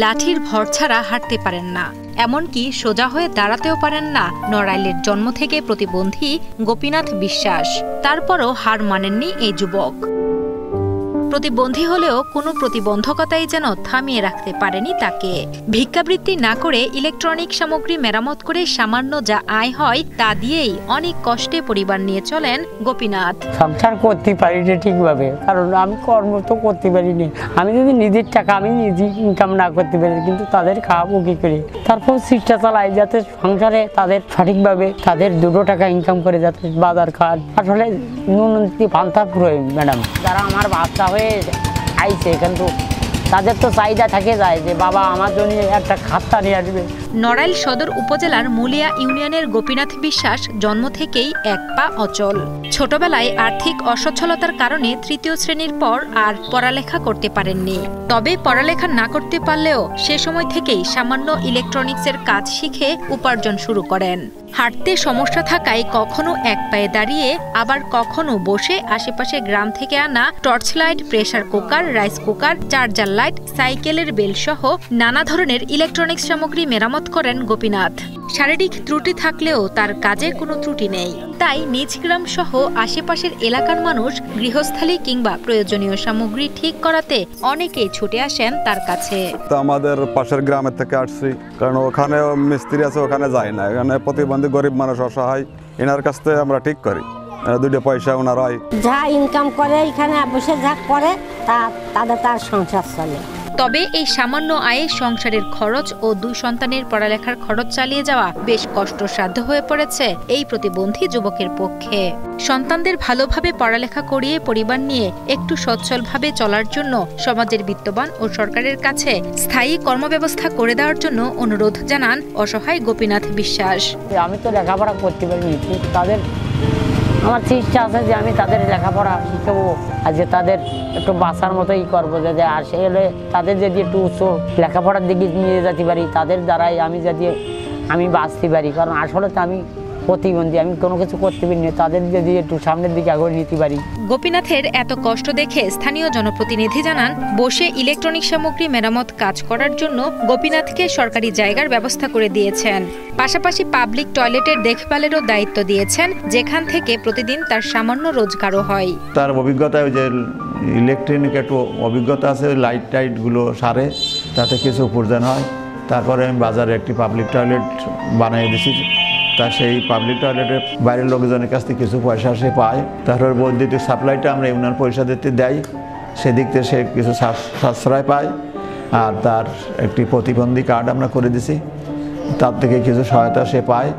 লাঠির ভর ছাড়া হাঁটতে পারেন না, এমনকি সোজা হয়ে দাঁড়াতেও পারেন না নড়াইলের জন্ম থেকে প্রতিবন্ধী গোপীনাথ বিশ্বাস। তারপরও হার মানেননি এই যুবক। প্রতিবন্ধী হলেও কোনো প্রতিবন্ধকতাই যেন থামিয়ে রাখতে পারেনি তাকে। ভিক্ষাবৃত্তি না করে ইলেকট্রনিক সামগ্রী মেরামত করে সামান্য যা আয় হয় তা দিয়েই অনেক কষ্টে পরিবার নিয়ে চলেন গোপীনাথ। সংসার করতে পারিনি ঠিকভাবে, কারণ আমি কর্ম তো করতে পারিনি। আমি যদি নিজের টাকা আমি নিজে ইনকাম না করতে পারি, কিন্তু তাদের খাওয়াবো কি করে? তারপর চেষ্টা চালাই যাতে সংসারে তাদের সঠিকভাবে তাদের 2 টাকা ইনকাম করে যাতে বাজার খাট। আসলে নুন পান্তা পুরোই ম্যাডাম, যারা আমার বাচ্চা হয়ে আইছে, কিন্তু তাদের তো চাহিদা থাকে যায় যে বাবা আমার জন্য একটা খাতা নিয়ে আসবে। নড়াইল সদর উপজেলার মুলিয়া ইউনিয়নের গোপীনাথ বিশ্বাস জন্ম থেকেই এক পা অচল। ছোটবেলায় আর্থিক অসচ্ছলতার কারণে 3য় শ্রেণীর পর আর পড়ালেখা করতে পারেননি। তবে পড়ালেখা না করতে পারলেও সে সময় থেকেই সামান্য ইলেকট্রনিক্সের কাজ শিখে উপার্জন শুরু করেন। হাঁটতে সমস্যা থাকায় কখনো এক পায়ে দাঁড়িয়ে, আবার কখনো বসে আশেপাশে গ্রাম থেকে আনা torch light, pressure cooker, rice cooker, charger light, সাইকেলের বেল সহ নানা ধরনের ইলেকট্রনিক্স সামগ্রী মেরামত করেন গোপীনাথ। শারীরিক ত্রুটি থাকলেও তার কাজে কোনো ত্রুটি নেই। তাই নিজ গ্রাম সহ আশেপাশের এলাকার মানুষ গৃহস্থালী কিংবা প্রয়োজনীয় সামগ্রী ঠিক করাতে অনেকেই ছুটে আসেন তার কাছে। তো আমাদের পাশের গ্রামের থেকে আসছি, কারণ ওখানে মিস্ত্রি আছে, ওখানে যায় না। এখানে প্রতিবন্ধী গরিব মানুষ অসহায়, এনার কাছ থেকে আমরা ঠিক করি। 2 পয়সা ওনার হয়, যা ইনকাম করে এখানে বসে যা করে তার সংসার চলে। তবে এই সামান্য আয়ে সংসারের খরচ ও 2 সন্তানের পড়ালেখার খরচ চালিয়ে যাওয়া বেশ কষ্টসাধ্য হয়ে পড়েছে এই প্রতিবন্ধী যুবকের পক্ষে। সন্তানদের ভালোভাবে পড়ালেখা করিয়ে পরিবার নিয়ে একটু সচ্ছলভাবে চলার জন্য সমাজের বিত্তবান ও সরকারের কাছে স্থায়ী কর্মব্যবস্থা করে দেওয়ার জন্য অনুরোধ জানান অসহায় গোপীনাথ বিশ্বাস। আমি তো লেখাপড়া করতে পারিনি, কিন্তু তাদের আমার চেষ্টা আছে যে আমি তাদের লেখাপড়া শিখাবো, আর যে তাদের একটু বাঁচার মতোই করবো, যাতে আসে এলে তাদের যদি একটু উচ্চ লেখাপড়ার দিকে নিয়ে যেতে পারি, তাদের দ্বারাই আমি বাঁচতে পারি। কারণ আসলে তো আমি প্রতিবন্ধী, আমি কোনো কিছু করতে পারি না, তাদের যদি একটু সামনের দিকে আগে নিতে পারি। গোপীনাথের এত কষ্ট দেখে স্থানীয় জনপ্রতিনিধি জানান, বসে ইলেকট্রনিক সামগ্রী মেরামত কাজ করার জন্য গোপীনাথকে সরকারি জায়গার ব্যবস্থা করে দিয়েছেন। পাশাপাশি পাবলিক টয়লেটের দেখভালেরও দায়িত্ব দিয়েছেন, যেখান থেকে প্রতিদিন তার সামান্য রোজগারও হয়। তার অভিজ্ঞতায় যে ইলেকট্রনিক একটু অভিজ্ঞতা আছে, লাইট টাইটগুলো সারে তাতে কিছু উপার্জন হয়। তারপরে আমি বাজারে একটি পাবলিক টয়লেট বানিয়ে দিয়েছি। তা সেই পাবলিক টয়লেটে বাইরের লোকজনের কাছ থেকে কিছু পয়সা সে পায়। তারপর বৈদ্যুতিক সাপ্লাইটা আমরা ইউনিয়ন পরিষদেতে দেয়, সেদিক থেকে সে কিছু সাশ্রয় পায়। আর তার একটি প্রতিবন্ধী কার্ড আমরা করে দিছি, তার থেকে কিছু সহায়তা সে পায়।